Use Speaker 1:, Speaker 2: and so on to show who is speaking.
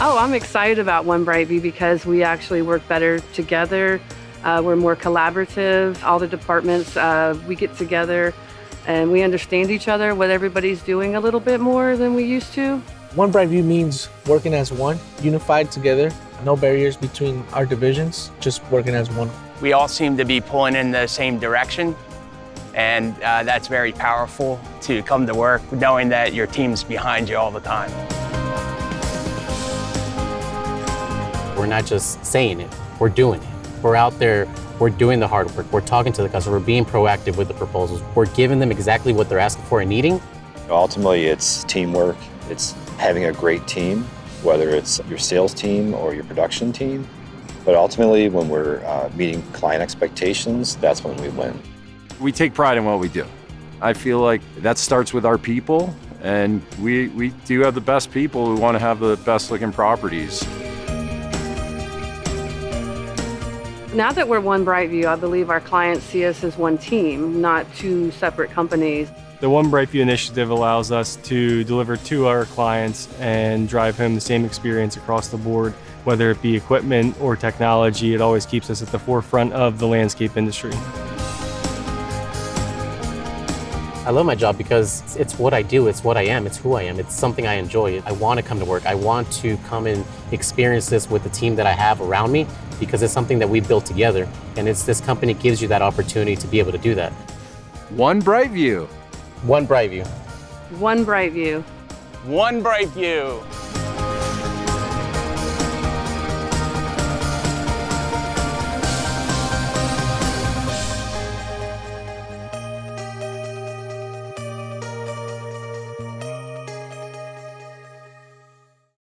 Speaker 1: Oh, I'm excited about One BrightView because we actually work better together. We're more collaborative. All the departments, we get together and we understand each other, what everybody's doing a little bit more than we used to.
Speaker 2: One BrightView means working as one, unified together, no barriers between our divisions, just working as one.
Speaker 3: We all seem to be pulling in the same direction, and that's very powerful to come to work knowing that your team's behind you all the time.
Speaker 4: We're not just saying it, we're doing it. We're out there, we're doing the hard work, we're talking to the customer, we're being proactive with the proposals. We're giving them exactly what they're asking for and needing.
Speaker 5: Ultimately, it's teamwork. It's having a great team, whether it's your sales team or your production team. But ultimately, when we're meeting client expectations, that's when we win.
Speaker 6: We take pride in what we do. I feel like that starts with our people, and we do have the best people who want to have the best looking properties.
Speaker 1: Now that we're One BrightView, I believe our clients see us as one team, not two separate companies.
Speaker 7: The One BrightView initiative allows us to deliver to our clients and drive home the same experience across the board, whether it be equipment or technology. It always keeps us at the forefront of the landscape industry.
Speaker 4: I love my job because it's what I do, it's what I am, it's who I am, it's something I enjoy. I want to come to work. I want to come and experience this with the team that I have around me because it's something that we built together. And this company gives you that opportunity to be able to do that.
Speaker 6: One BrightView.
Speaker 4: One BrightView.
Speaker 1: One BrightView.
Speaker 3: One BrightView.